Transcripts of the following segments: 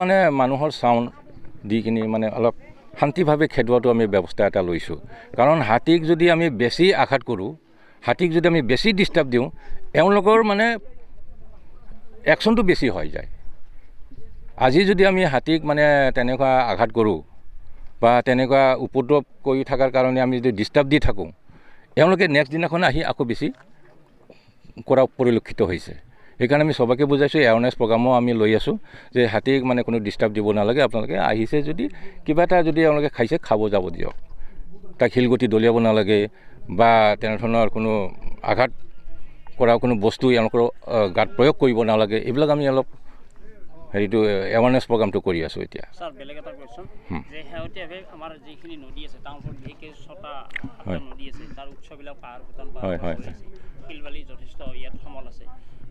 মানে মানুহৰ চাউণ্ড দি কিনি মানে অলপ শান্তিভাৱে খেদোৱাটো আমি ব্যৱস্থা এটা লৈছোঁ। কাৰণ হাতীক যদি আমি বেছি আঘাত কৰোঁ, হাতীক যদি আমি বেছি ডিষ্টাৰ্ব দিওঁ, এওঁলোকৰ মানে একশ্যনটো বেছি হৈ যায়। আজি যদি আমি হাতীক মানে তেনেকুৱা আঘাত কৰোঁ বা তেনেকুৱা উপদ্ৰৱ কৰি থকাৰ কাৰণে আমি যদি ডিষ্টাৰ্ব দি থাকোঁ, এওঁলোকে নেক্সট দিনাখন আহি আকৌ বেছি কৰা পৰিলক্ষিত হৈছে। সেইকাৰণে আমি সবকে বুজাইছোঁ, এৱাৰনেছ প্ৰগ্ৰামো আমি লৈ আছোঁ যে হাতীক মানে কোনো ডিষ্টাৰ্ব দিব নালাগে। আপোনালোকে আহিছে যদি কিবা এটা যদি এওঁলোকে খাইছে, খাব যাব দিয়ক। তাক শিলগুটি দলিয়াব নালাগে বা তেনেধৰণৰ কোনো আঘাত কৰা কোনো বস্তু এওঁলোকৰ গাত প্ৰয়োগ কৰিব নালাগে। এইবিলাক আমি অলপ হেৰিটো এৱাৰনেছ প্ৰগ্ৰামটো কৰি আছোঁ এতিয়া। স্যাৰ, বেলেগ এটা কোৱেশ্যন যে শেহতীয়াভাৱে আমাৰ যিখিনি নদী আছে, টাউনত বিশেষকৈ 6টা নদী আছে, তাৰ উৎসবিলাক পাহাৰ ভূটান পাহাৰ শিলবালি যথেষ্ট ইয়াত সমল আছে।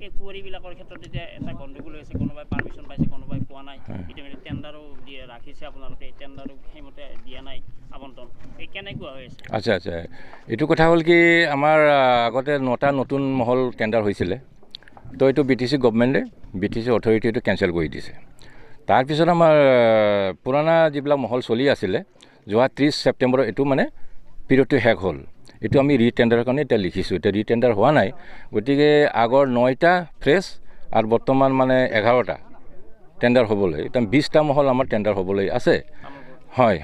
এই কুঁৱৰীবিলাকৰ ক্ষেত্ৰত এতিয়া এটা গণ্ডগোল হৈছে, কোনোবাই পাৰ্মিশ্যন পাইছে, কোনোবাই পোৱা নাই। ইতিমধ্যে টেণ্ডাৰো দিয়ে ৰাখিছে, আপোনালোকে টেণ্ডাৰো সেইমতে দিয়া নাই আবণ্টন। এই কেনেকুৱা হৈ আছে? আচ্ছা, এইটো কথা হ'ল কি, আমাৰ আগতে 9টা নতুন মহল টেণ্ডাৰ হৈছিলে। তো এইটো BTC গভৰ্ণমেণ্টে BTC অথৰিটিটো কেঞ্চেল কৰি দিছে। তাৰপিছত আমাৰ পুৰণা যিবিলাক মহল চলি আছিলে, যোৱা 30 ছেপ্টেম্বৰ এইটো মানে পিৰিয়ডটো শেষ হ'ল। এইটো আমি ৰিটেণ্ডাৰৰ কাৰণে এতিয়া লিখিছোঁ। এতিয়া ৰিটেণ্ডাৰ হোৱা নাই, গতিকে আগৰ 9টা ফ্ৰেছ আৰু বৰ্তমান মানে 11টা টেণ্ডাৰ হ'বলৈ, এতিয়া 20টা মহল আমাৰ টেণ্ডাৰ হ'বলৈ আছে। হয়।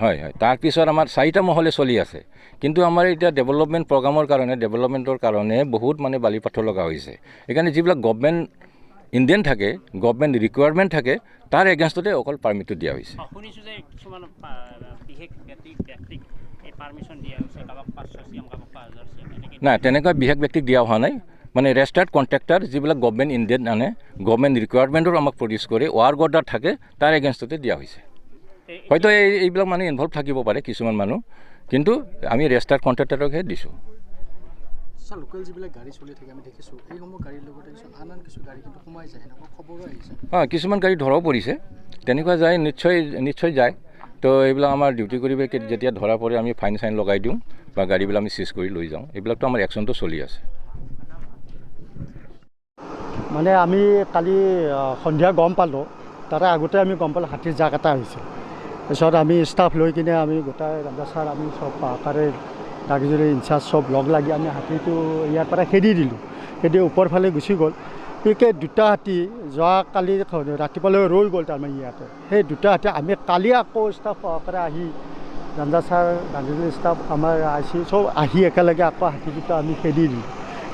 তাৰপিছত আমাৰ 4টা মহলে চলি আছে। কিন্তু আমাৰ এতিয়া ডেভেলপমেণ্টৰ কাৰণে বহুত মানে বালি পাথৰ লগা হৈছে। সেইকাৰণে যিবিলাক গভৰ্ণমেণ্ট ইণ্ডিয়ান থাকে, গভৰ্ণমেণ্ট ৰিকুৱাৰমেণ্ট থাকে, তাৰ এগেইনষ্টতে অকল পাৰ্মিটটো দিয়া হৈছে। শুনিছোঁ যে কিছুমান বিশেষ ব্যক্তিক এই পাৰ্মিশ্যন দিয়া হৈছে, কাৰোবাক 500 CM, কাৰোবাক 5000 CM। নাই, তেনেকুৱা বিশেষ ব্যক্তিক দিয়া হোৱা নাই। মানে ৰেজিষ্টাৰ্ড কণ্ট্ৰেক্টাৰ যিবিলাক গভৰ্ণমেণ্ট ইণ্ডিয়ান আনে, গভৰ্ণমেণ্ট ৰিকুৱাৰমেণ্টৰ আমাক প্ৰডিউচ কৰে, ৱাৰ্ক অৰ্ডাৰ থাকে, তাৰ এগেইনষ্টতে দিয়া হৈছে। হয়তো এইবিলাক মানে ইনভলভ থাকিব পাৰে কিছুমান মানুহ, কিন্তু আমি ৰেজিষ্টাৰ্ড কণ্ট্ৰেক্টাৰকহে দিছোঁ। স্যাৰ, লোকেল যিবিলাক গাড়ী চলি থাকে আমি দেখিছোঁ, সেইসমূহ গাড়ীৰ লগতে আন কিছু গাড়ী কিন্তু সোমাই যায়, এনেকুৱা খবৰো আহিছে। কিছুমান গাড়ী ধৰাও পৰিছে, তেনেকুৱা যায়, নিশ্চয় যায়। তো এইবিলাক আমাৰ ডিউটি কৰি যেতিয়া ধৰা পৰে আমি ফাইন লগাই দিওঁ বা গাড়ীবিলাক আমি চিজ কৰি লৈ যাওঁ। এইবিলাকতো আমাৰ একশ্যনটো চলি আছে। মানে আমি কালি সন্ধিয়া গম পালোঁ, তাৰে আগতে আমি গম পালোঁ হাতীৰ জাক এটা হৈছে। তাৰপিছত আমি ষ্টাফ লৈ কিনে আমি গোটাই ৰাজা ছাৰ, আমি চব তাৰে ডাকিজুৰি ইনচাৰ্জ চব লগ লাগি আমি হাতীটো ইয়াৰ পৰা খেদি দিলোঁ। খেদি ওপৰ ফালে গুচি গ'ল। বিশেষকৈ 2টা হাতী যোৱাকালি ৰাতিপুৱালৈ ৰৈ গ'ল তাৰমানে ইয়াতে। সেই 2টা হাতী আমি কালি আকৌ ষ্টাফ সহকাৰে আহি, ৰাজা ছাৰ, ডাকিজুৰি ষ্টাফ, আমাৰ IC চব আহি একেলগে আকৌ হাতী দুটা আমি খেদি দিলোঁ।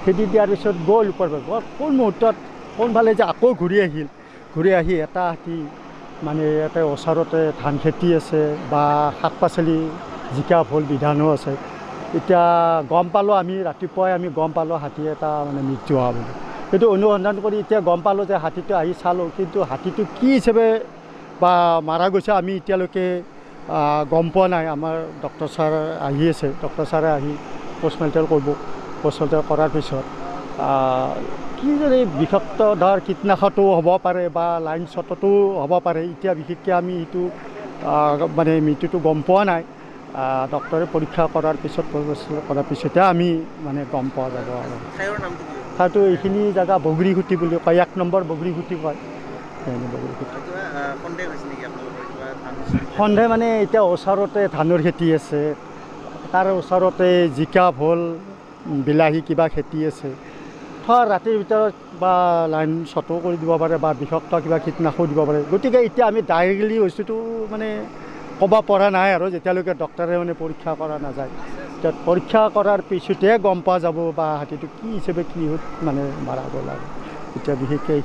খেদি দিয়াৰ পিছত গ'ল ওপৰ ফালে। কোন মুহূৰ্তত কোনফালে যে আকৌ ঘূৰি আহি এটা হাতী মানে ইয়াতে ওচৰতে ধান খেতি আছে বা শাক পাচলি, জিকা, ভোল বিধানো আছে। এতিয়া গম পালোঁ, আমি ৰাতিপুৱাই আমি গম পালোঁ হাতী এটা মানে মৃত্যু হোৱা বুলি। সেইটো অনুসন্ধান কৰি এতিয়া গম পালোঁ যে হাতীটো আহি চালোঁ, কিন্তু হাতীটো কি হিচাপে বা মাৰা গৈছে আমি এতিয়ালৈকে গম পোৱা নাই। আমাৰ ডক্টৰ ছাৰ আহি আছে, ডক্টৰ ছাৰে আহি পষ্টমৰ্টেম কৰিব। পষ্টমৰ্টেম কৰাৰ পিছত কি যদি বিষাক্ত ধৰ কীটনাশকো হ'ব পাৰে বা লাইন শ্বটতো হ'ব পাৰে। এতিয়া বিশেষকৈ আমি এইটো মানে মৃত্যুটো গম পোৱা নাই। ডক্টৰে পৰীক্ষা কৰাৰ পিছতহে আমি মানে গম পোৱা যাব। আৰু ঠাইটো এইখিনি জেগা বগৰীখুটি বুলি কয়, 1 নম্বৰ বগৰীখুটি কয়। সন্দেহ মানে এতিয়া ওচৰতে ধানৰ খেতি আছে, তাৰ ওচৰতে জিকা, ভোল, বিলাহী কিবা খেতি আছে। ৰাতিৰ ভিতৰত বা লাইন শ্বটো কৰি দিব পাৰে বা বিষাক্ত কিবা কীটনাশকো দিব পাৰে। গতিকে এতিয়া আমি ডাইৰেক্টলি বস্তুটো মানে ক'ব পৰা নাই আৰু, যেতিয়ালৈকে ডক্টৰে মানে পৰীক্ষা কৰা নাযায়। এতিয়া পৰীক্ষা কৰাৰ পিছতহে গম পোৱা যাব বা হাতীটো কি হিচাপে কি মানে মাৰা গ'ল। আৰু এতিয়া বিশেষকৈ